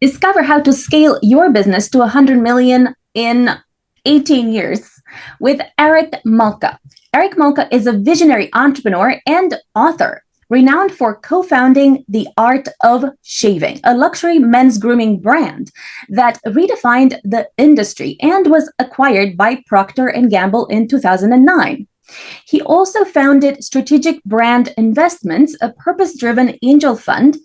Discover how to scale your business to 100 million in 18 years with Eric Malka. Eric Malka is a visionary entrepreneur and author, renowned for co-founding The Art of Shaving, a luxury men's grooming brand that redefined the industry and was acquired by Procter Gamble in 2009. He also founded Strategic Brand Investments, a purpose-driven angel fund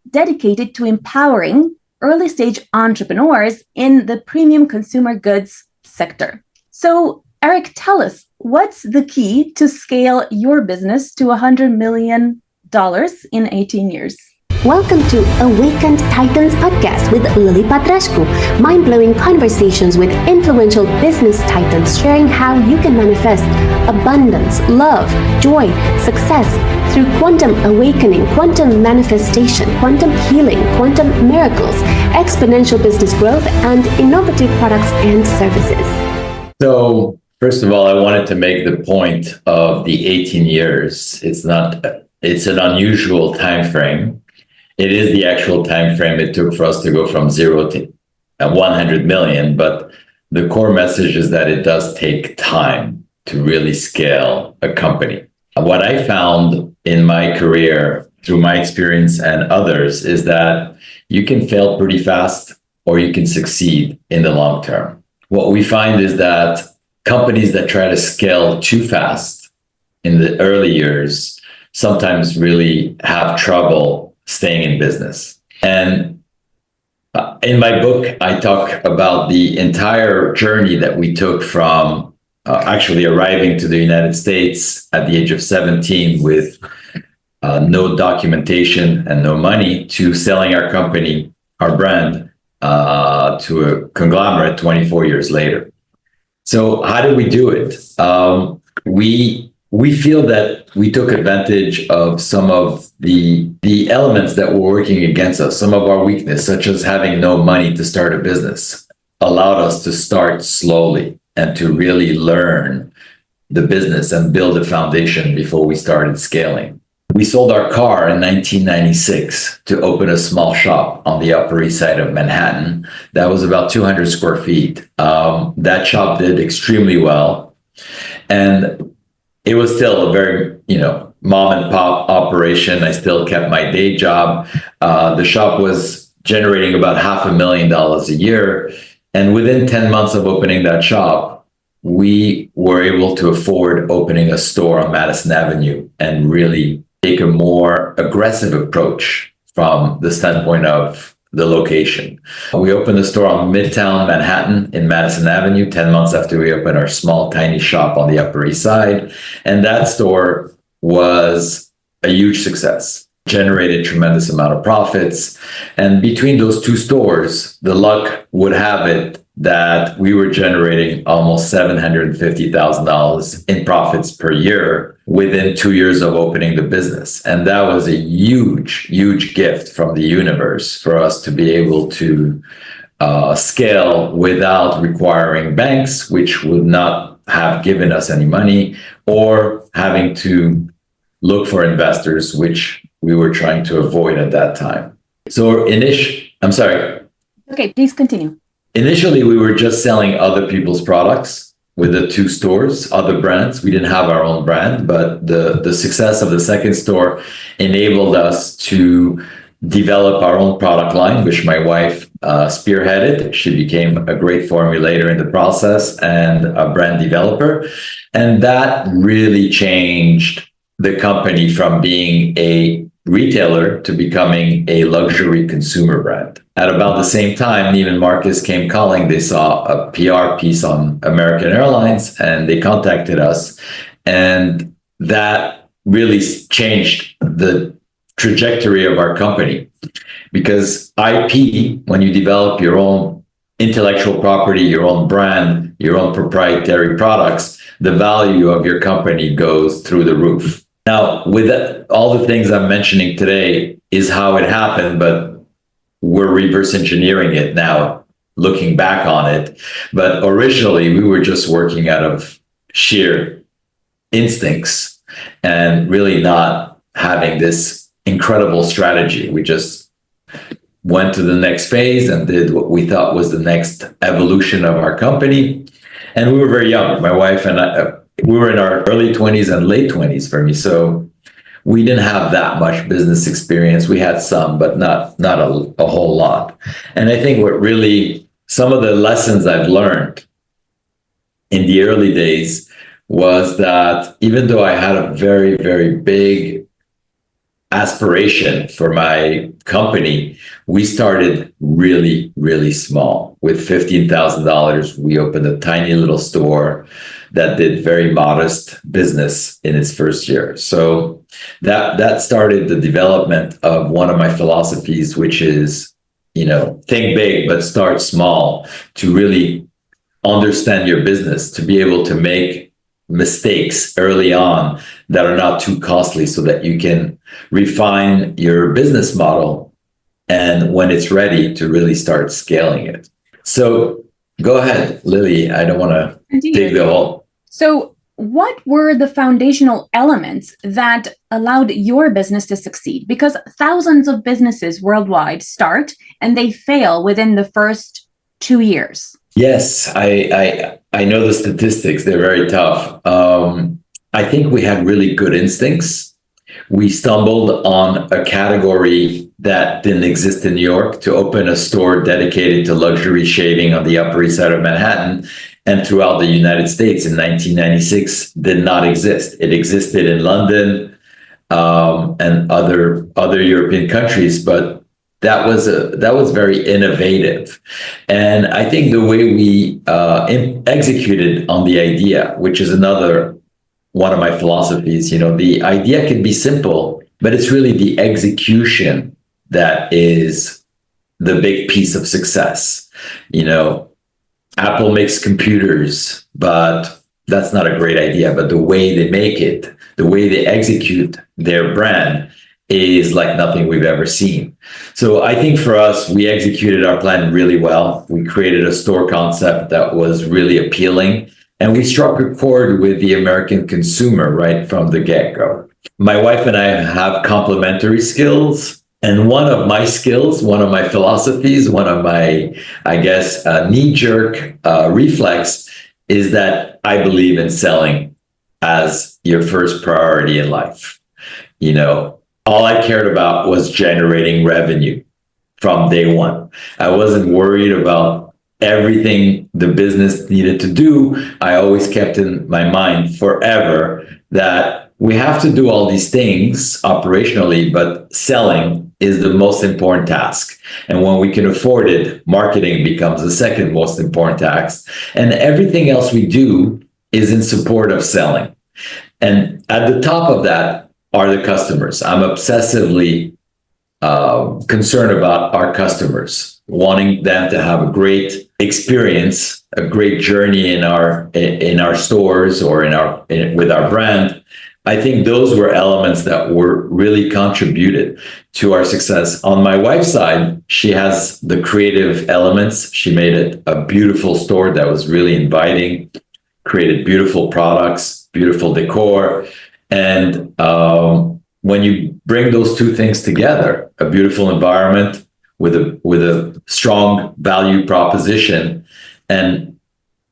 dedicated to empowering early-stage entrepreneurs in the premium consumer goods sector. So, Eric, tell us, what's the key to scale your business to $100 million in 18 years? Welcome to Awakened Titans podcast with Lily Patrascu. Mind-blowing conversations with influential business titans sharing how you can manifest abundance, love, joy, success through quantum awakening, quantum manifestation, quantum healing, quantum miracles, exponential business growth, and innovative products and services. So, first of all, I wanted to make the point of the 18 years. It's an unusual time frame. It is the actual time frame it took for us to go from 0 to 100 million, but the core message is that it does take time to really scale a company. What I found in my career through my experience and others is that you can fail pretty fast or you can succeed in the long term. What we find is that companies that try to scale too fast in the early years sometimes really have trouble staying in business. And in my book, I talk about the entire journey that we took from actually arriving to the United States at the age of 17 with no documentation and no money to selling our company, our brand, to a conglomerate 24 years later. So how did we do it? We feel that we took advantage of some of the elements that were working against us, some of our weakness, such as having no money to start a business, allowed us to start slowly and to really learn the business and build a foundation before we started scaling. We sold our car in 1996 to open a small shop on the Upper East Side of Manhattan. That was about 200 square feet. That shop did extremely well. And it was still a very, mom and pop operation. I still kept my day job. The shop was generating about $500,000 a year. And within 10 months of opening that shop, we were able to afford opening a store on Madison Avenue and really take a more aggressive approach from the standpoint of the location. We opened the store on Midtown Manhattan in Madison Avenue 10 months after we opened our small, tiny shop on the Upper East Side. And that store was a huge success, generated tremendous amount of profits. And between those two stores, the luck would have it that we were generating almost $750,000 in profits per year within 2 years of opening the business. And that was a huge, huge gift from the universe for us to be able to scale without requiring banks, which would not have given us any money, or having to look for investors, which we were trying to avoid at that time. So I'm sorry. Okay, please continue. Initially, we were just selling other people's products with the two stores, other brands. We didn't have our own brand, but the success of the second store enabled us to develop our own product line, which my wife spearheaded. She became a great formulator in the process and a brand developer. And that really changed the company from being a retailer to becoming a luxury consumer brand. At about the same time, Neiman Marcus came calling. They saw a PR piece on American Airlines and they contacted us. And that really changed the trajectory of our company. Because IP, when you develop your own intellectual property, your own brand, your own proprietary products, the value of your company goes through the roof. Now, with that, all the things I'm mentioning today is how it happened, but we're reverse engineering it now, looking back on it. But originally, we were just working out of sheer instincts and really not having this incredible strategy. We just went to the next phase and did what we thought was the next evolution of our company. And we were very young. My wife and I, we were in our early 20s and late 20s for me. So we didn't have that much business experience. We had some, but not a whole lot. And I think what really, some of the lessons I've learned in the early days was that even though I had a very, very big aspiration for my company, we started really, really small. With $15,000, we opened a tiny little store that did very modest business in its first year. So that started the development of one of my philosophies, which is, think big, but start small, to really understand your business, to be able to make mistakes early on that are not too costly so that you can refine your business model. And when it's ready, to really start scaling it. So go ahead, Lily. I don't want to dig the hole. So what were the foundational elements that allowed your business to succeed? Because thousands of businesses worldwide start and they fail within the first 2 years. Yes, I know the statistics. They're very tough. I think we had really good instincts. We stumbled on a category that didn't exist in New York, to open a store dedicated to luxury shaving on the Upper East Side of Manhattan, and throughout the United States in 1996 did not exist. It existed in London and other European countries, but that was very innovative. And I think the way we executed on the idea, which is another one of my philosophies, the idea can be simple, but it's really the execution that is the big piece of success. Apple makes computers, but that's not a great idea. But the way they make it, the way they execute their brand is like nothing we've ever seen. So I think for us, we executed our plan really well. We created a store concept that was really appealing, and we struck a chord with the American consumer right from the get-go. My wife and I have complementary skills. And one of my skills, one of my philosophies, one of my, knee-jerk reflex is that I believe in selling as your first priority in life. All I cared about was generating revenue from day one. I wasn't worried about everything the business needed to do. I always kept in my mind forever that we have to do all these things operationally, but selling is the most important task. And when we can afford it, marketing becomes the second most important task. And everything else we do is in support of selling. And at the top of that are the customers. I'm obsessively concerned about our customers, wanting them to have a great experience, a great journey in our stores or with our brand. I think those were elements that were really contributed to our success. On my wife's side, she has the creative elements. She made it a beautiful store that was really inviting, created beautiful products, beautiful decor. And when you bring those two things together, a beautiful environment with a strong value proposition and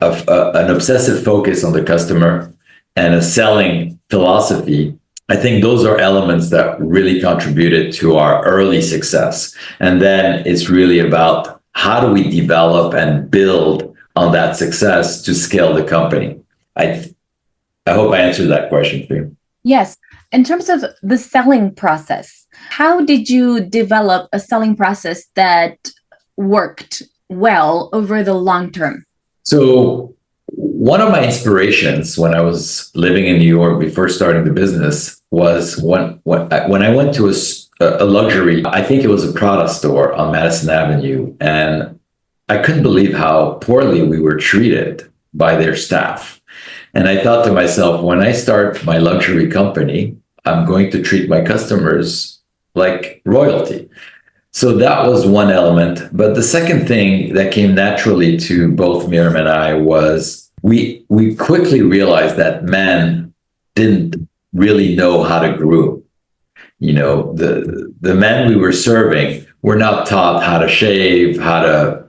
an obsessive focus on the customer and a selling philosophy, I think those are elements that really contributed to our early success. And then it's really about how do we develop and build on that success to scale the company. I hope I answered that question for you. Yes. In terms of the selling process, how did you develop a selling process that worked well over the long term? So one of my inspirations when I was living in New York before starting the business was when I went to a luxury, I think it was a Prada store on Madison Avenue, and I couldn't believe how poorly we were treated by their staff. And I thought to myself, when I start my luxury company, I'm going to treat my customers like royalty. So that was one element. But the second thing that came naturally to both Miriam and I was we quickly realized that men didn't really know how to groom. The men we were serving we're not taught how to shave, how to,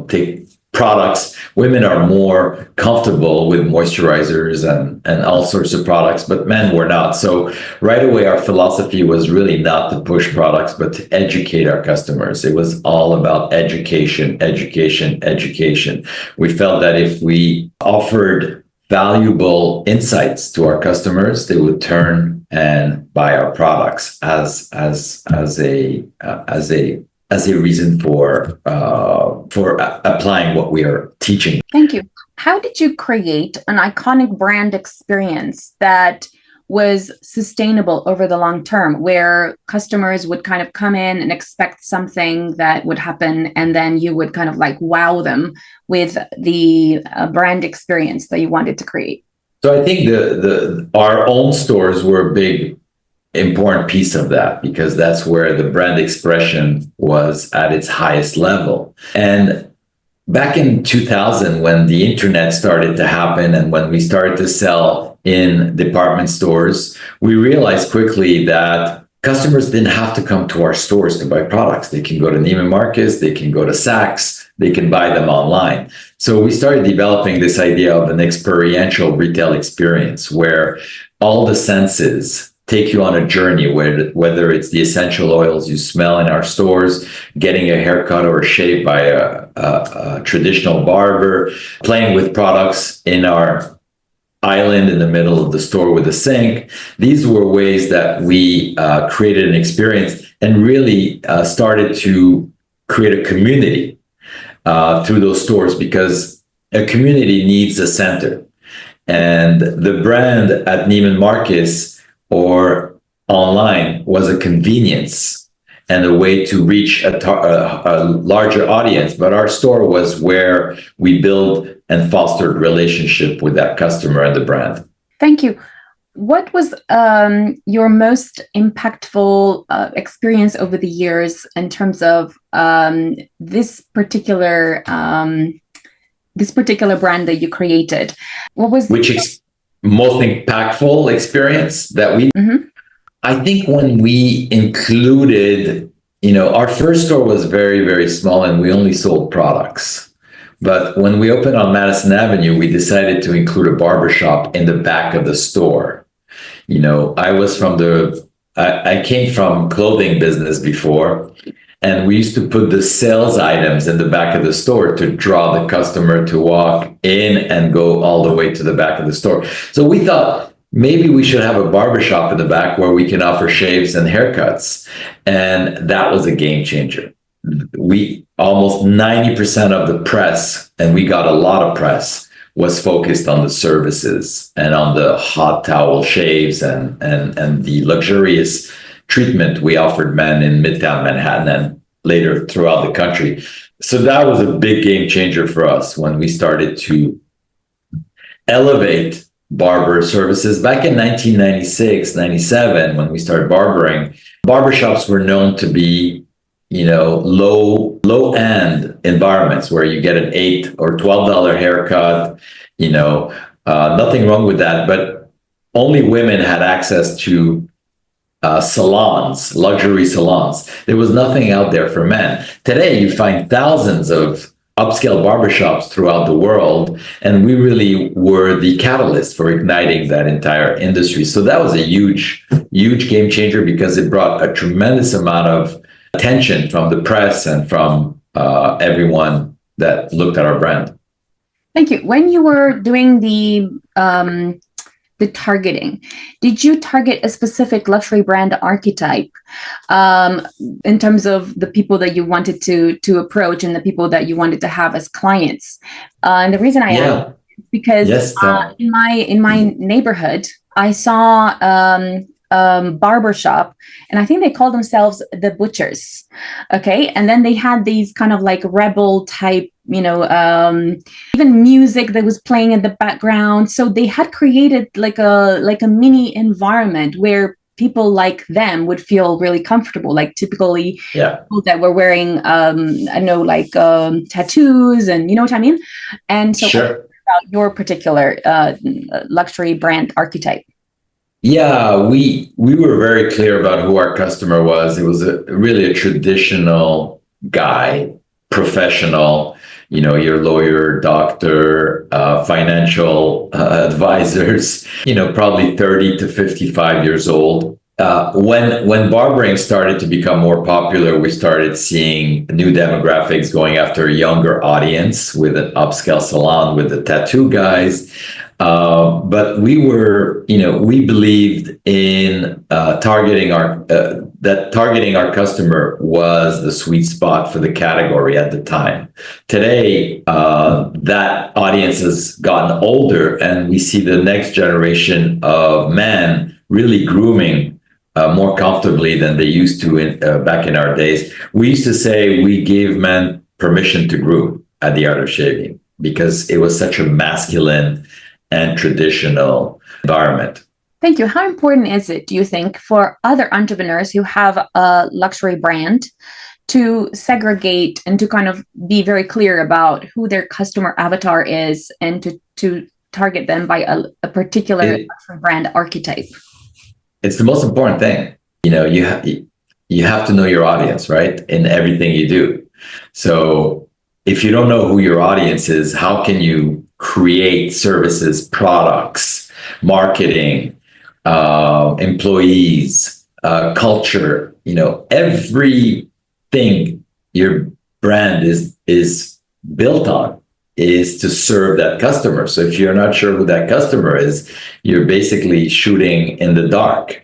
take products. Women are more comfortable with moisturizers and all sorts of products, but men were not. So right away, our philosophy was really not to push products, but to educate our customers. It was all about education, education, education. We felt that if we offered valuable insights to our customers, they would turn and buy our products as a reason for applying what we are teaching. Thank you. How did you create an iconic brand experience that was sustainable over the long term, where customers would kind of come in and expect something that would happen, and then you would kind of like wow them with the brand experience that you wanted to create? So I think our own stores were a big important piece of that, because that's where the brand expression was at its highest level. And back in 2000, when the internet started to happen and when we started to sell in department stores, we realized quickly that customers didn't have to come to our stores to buy products. They can go to Neiman Marcus, they can go to Saks, they can buy them online. So we started developing this idea of an experiential retail experience where all the senses take you on a journey, whether it's the essential oils you smell in our stores, getting a haircut or a shave by a traditional barber, playing with products in our island in the middle of the store with a sink. These were ways that we created an experience and really started to create a community through those stores, because a community needs a center. And the brand at Neiman Marcus or online was a convenience and a way to reach a larger audience. But our store was where we built and fostered relationship with that customer and the brand. Thank you. What was your most impactful experience over the years in terms of this particular brand that you created? What was most impactful experience that we? Mm-hmm. I think when we included, our first store was very, very small and we only sold products. But when we opened on Madison Avenue, we decided to include a barbershop in the back of the store. I came from clothing business before, and we used to put the sales items in the back of the store to draw the customer to walk in and go all the way to the back of the store. So we thought maybe we should have a barbershop in the back where we can offer shaves and haircuts. And that was a game changer. We almost 90% of the press, and we got a lot of press, was focused on the services and on the hot towel shaves and the luxurious treatment we offered men in Midtown Manhattan and later throughout the country. So that was a big game changer for us when we started to elevate barber services. Back in 1996, 97, when we started barbering, barbershops were known to be, low end environments where you get an $8 or $12 haircut, nothing wrong with that, but only women had access to salons, luxury salons. There was nothing out there for men. Today, you find thousands of upscale barbershops throughout the world, and we really were the catalyst for igniting that entire industry. So that was a huge, huge game changer, because it brought a tremendous amount of attention from the press and from everyone that looked at our brand. Thank you. When you were doing the targeting, did you target a specific luxury brand archetype in terms of the people that you wanted to approach and the people that you wanted to have as clients? And the reason I ask is because in my neighborhood, I saw barbershop, and I think they call themselves the Butchers. Okay. And then they had these kind of like rebel type, even music that was playing in the background. So they had created like a mini environment where people like them would feel really comfortable, like typically people that were wearing, tattoos, and you know what I mean? And so about your particular luxury brand archetype. Yeah, we were very clear about who our customer was. It was really a traditional guy, professional, your lawyer, doctor, financial advisors, probably 30 to 55 years old. When barbering started to become more popular, we started seeing new demographics going after a younger audience with an upscale salon with the tattoo guys. But we believed in targeting our customer was the sweet spot for the category at the time. Today, that audience has gotten older, and we see the next generation of men really grooming more comfortably than they used to back in our days. We used to say we gave men permission to groom at the Art of Shaving because it was such a masculine and traditional environment. Thank you. How important is it, do you think, for other entrepreneurs who have a luxury brand to segregate and to kind of be very clear about who their customer avatar is and to target them by a particular luxury brand archetype? It's the most important thing. You have to know your audience, right? In everything you do. So if you don't know who your audience is, how can you create services, products, marketing, employees, culture, everything your brand is built on is to serve that customer. So if you're not sure who that customer is, you're basically shooting in the dark.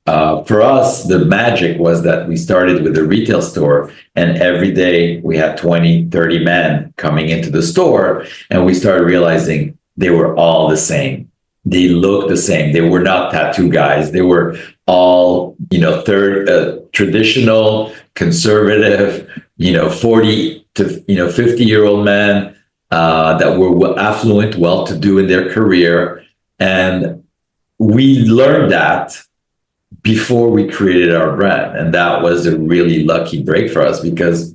For us, the magic was that we started with a retail store, and every day we had 20, 30 men coming into the store, and we started realizing they were all the same. They looked the same. They were not tattoo guys. They were all, traditional, conservative, 40 to 50-year-old men that were affluent, well-to-do in their career. And we learned that before we created our brand. And that was a really lucky break for us, because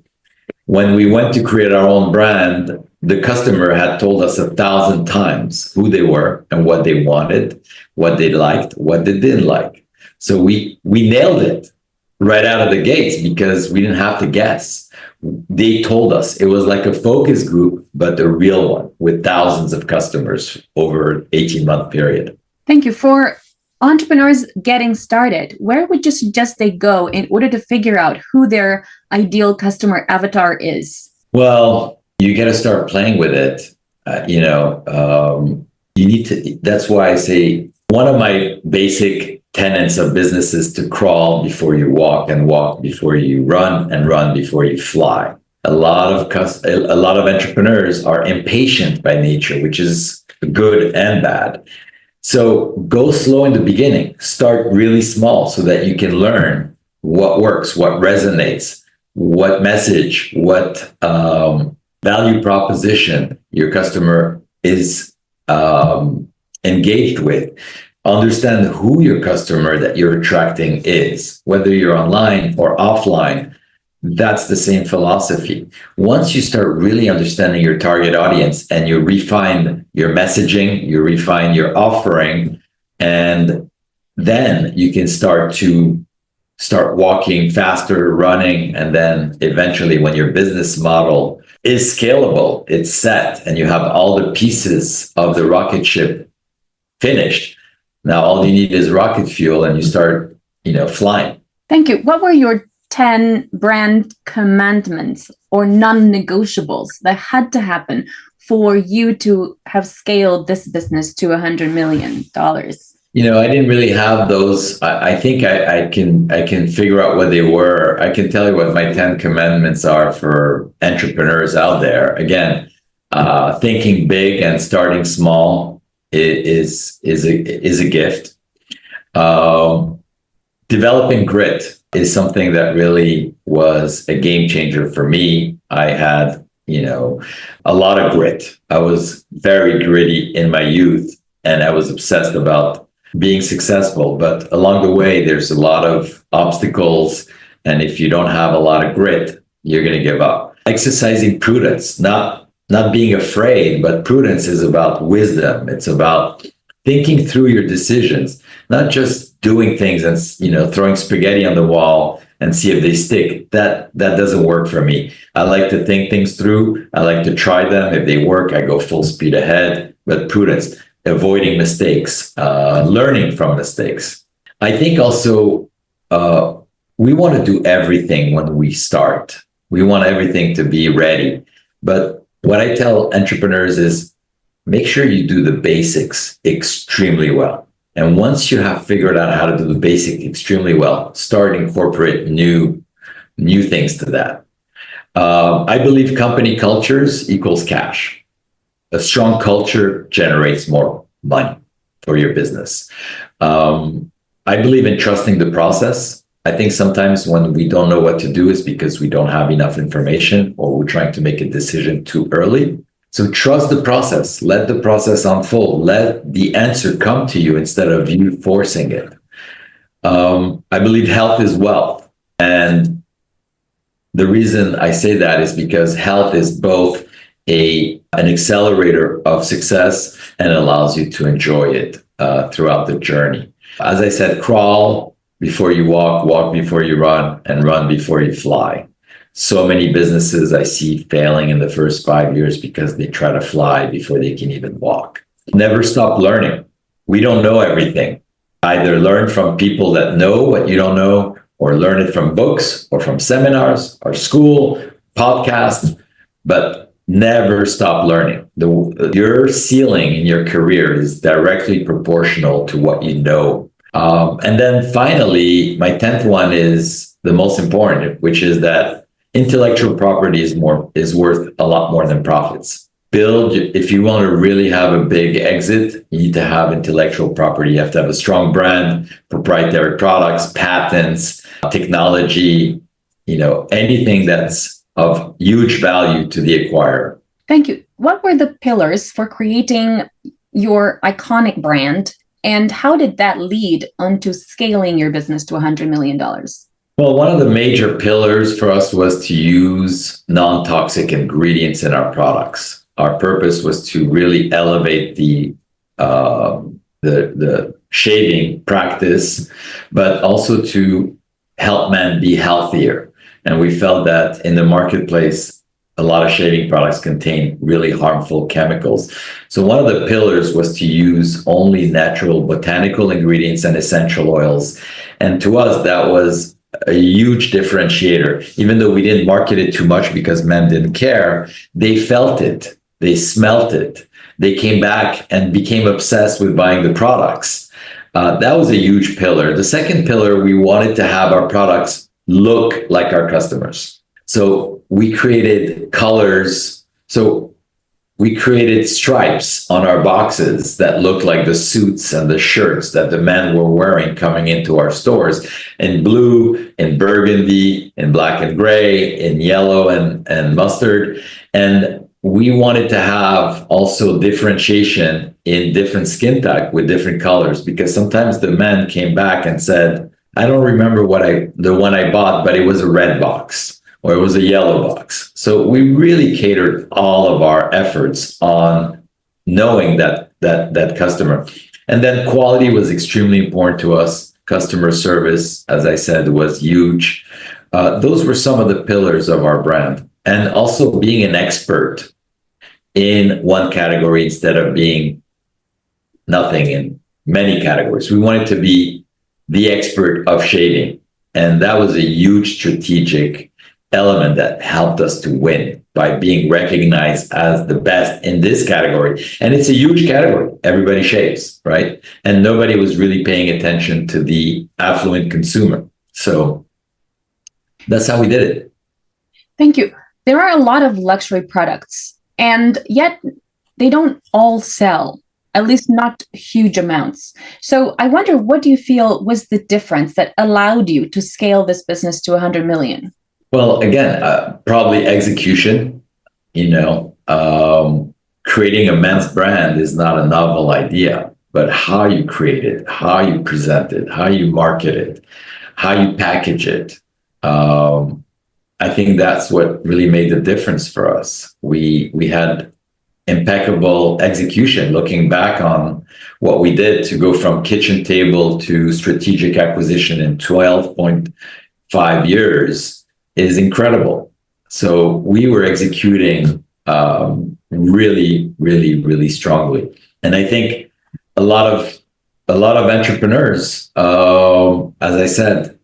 when we went to create our own brand, the customer had told us 1,000 times who they were and what they wanted, what they liked, what they didn't like. So we nailed it right out of the gates because we didn't have to guess. They told us. It was like a focus group, but a real one with thousands of customers over an 18-month period. Thank you. For entrepreneurs getting started, where would you suggest they go in order to figure out who their ideal customer avatar is? Well, you got to start playing with it. You need to. That's why I say one of my basic tenets of business is to crawl before you walk, and walk before you run, and run before you fly. A lot of entrepreneurs are impatient by nature, which is good and bad. So go slow in the beginning. Start really small so that you can learn what works, what resonates, what message, what value proposition your customer is engaged with. Understand who your customer that you're attracting is, whether you're online or offline. That's the same philosophy. Once you start really understanding your target audience and you refine your messaging, you refine your offering, and then you can start walking faster, running, and then eventually when your business model is scalable, it's set, and you have all the pieces of the rocket ship finished. Now all you need is rocket fuel, and you start, flying. Thank you. What were your 10 brand commandments or non-negotiables that had to happen for you to have scaled this business to $100 million? I didn't really have those. I think I can figure out what they were. I can tell you what my 10 commandments are for entrepreneurs out there. Again, thinking big and starting small is a gift. Developing grit is something that really was a game changer for me. I had, a lot of grit. I was very gritty in my youth, and I was obsessed about being successful. But along the way, there's a lot of obstacles. And if you don't have a lot of grit, you're going to give up. Exercising prudence, not being afraid, but prudence is about wisdom. It's about thinking through your decisions, not just doing things and, throwing spaghetti on the wall and see if they stick. That doesn't work for me. I like to think things through. I like to try them. If they work, I go full speed ahead, but prudence, avoiding mistakes, learning from mistakes. I think also we want to do everything when we start. We want everything to be ready. But what I tell entrepreneurs is make sure you do the basics extremely well. And once you have figured out how to do the basic extremely well, start incorporate new things to that. I believe company cultures equals cash. A strong culture generates more money for your business. I believe in trusting the process. I think sometimes when we don't know what to do is because we don't have enough information or we're trying to make a decision too early. So trust the process, let the process unfold, let the answer come to you instead of you forcing it. I believe health is wealth. And the reason I say that is because health is both an accelerator of success and allows you to enjoy it throughout the journey. As I said, crawl before you walk, walk before you run, and run before you fly. So many businesses I see failing in the first 5 years because they try to fly before they can even walk. Never stop learning. We don't know everything. Either learn from people that know what you don't know, or learn it from books or from seminars or school, podcasts, but never stop learning. Your ceiling in your career is directly proportional to what you know. And then finally, my 10th one is the most important, which is that intellectual property is worth a lot more than profits. If you want to really have a big exit, you need to have intellectual property. You have to have a strong brand, proprietary products, patents, technology, anything that's of huge value to the acquirer. Thank you. What were the pillars for creating your iconic brand, and how did that lead onto scaling your business to $100 million? Well, one of the major pillars for us was to use non-toxic ingredients in our products. Our purpose was to really elevate the shaving practice, but also to help men be healthier. And we felt that in the marketplace, a lot of shaving products contain really harmful chemicals. So one of the pillars was to use only natural botanical ingredients and essential oils. And to us, that was a huge differentiator. Even though we didn't market it too much because men didn't care, they felt it, they smelt it, they came back and became obsessed with buying the products. That was a huge pillar. The second pillar, we wanted to have our products look like our customers. So we created colors. So we created stripes on our boxes that looked like the suits and the shirts that the men were wearing coming into our stores, in blue, in burgundy, in black and gray, in yellow and mustard. And we wanted to have also differentiation in different skin type with different colors, because sometimes the men came back and said, I don't remember the one I bought, but it was a red box or it was a yellow box. So we really catered all of our efforts on knowing that customer. And then quality was extremely important to us. Customer service, as I said, was huge. Those were some of the pillars of our brand. And also being an expert in one category instead of being nothing in many categories. We wanted to be the expert of shaving. And that was a huge strategic element that helped us to win by being recognized as the best in this category. And it's a huge category. Everybody shaves, right? And nobody was really paying attention to the affluent consumer. So that's how we did it. Thank you. There are a lot of luxury products, and yet they don't all sell, at least not huge amounts. So I wonder, what do you feel was the difference that allowed you to scale this business to 100 million? Well, again, probably execution. Creating a men's brand is not a novel idea, but how you create it, how you present it, how you market it, how you package it. I think that's what really made the difference for us. We had impeccable execution. Looking back on what we did to go from kitchen table to strategic acquisition in 12.5 years is incredible. So we were executing really, really, really strongly. And I think a lot of entrepreneurs, as I said,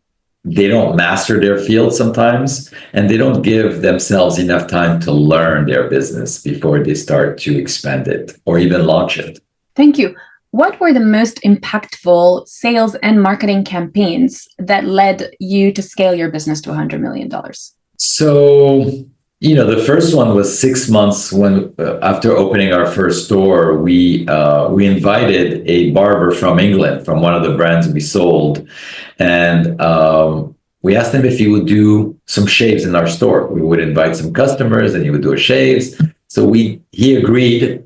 they don't master their field sometimes, and they don't give themselves enough time to learn their business before they start to expand it or even launch it. Thank you. What were the most impactful sales and marketing campaigns that led you to scale your business to $100 million? So, the first one was 6 months when, after opening our first store, we invited a barber from England, from one of the brands we sold, and we asked him if he would do some shaves in our store. We would invite some customers, and he would do a shaves. So he agreed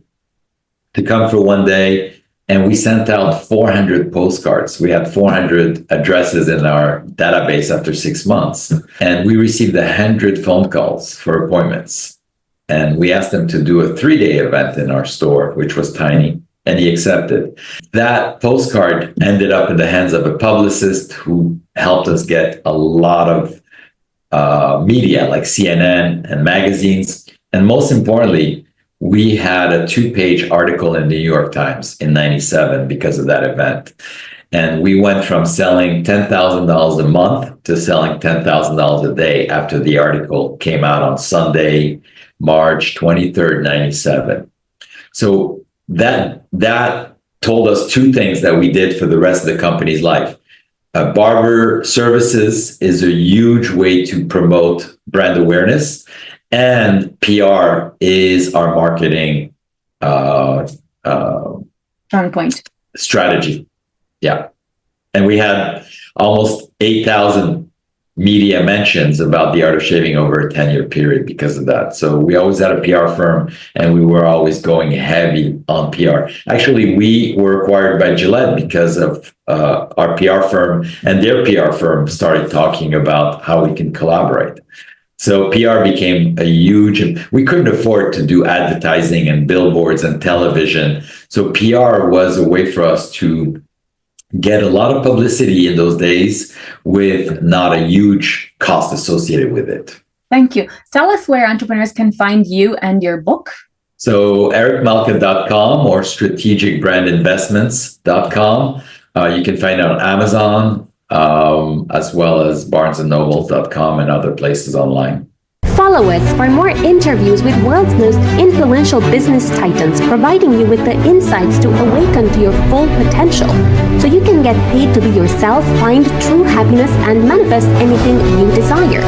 to come for one day. And we sent out 400 postcards. We had 400 addresses in our database after 6 months. And we received 100 phone calls for appointments. And we asked him to do a 3-day event in our store, which was tiny. And he accepted. That postcard ended up in the hands of a publicist who helped us get a lot of media like CNN and magazines. And most importantly, we had a 2-page article in the New York Times in '97 because of that event. And we went from selling $10,000 a month to selling $10,000 a day after the article came out on Sunday, March 23rd, '97. So that told us two things that we did for the rest of the company's life. Barber services is a huge way to promote brand awareness. And PR is our marketing Strong point. strategy. Yeah. And we had almost 8,000 media mentions about the art of shaving over a 10-year period because of that. So we always had a PR firm, and we were always going heavy on PR. Actually, we were acquired by Gillette because of our PR firm, and their PR firm started talking about how we can collaborate. So PR became we couldn't afford to do advertising and billboards and television. So PR was a way for us to get a lot of publicity in those days with not a huge cost associated with it. Thank you. Tell us where entrepreneurs can find you and your book. So ericmalka.com or strategicbrandinvestments.com. You can find it on Amazon, as well as barnesandnobles.com and other places online. Follow us for more interviews with world's most influential business titans, providing you with the insights to awaken to your full potential, so you can get paid to be yourself, find true happiness, and manifest anything you desire.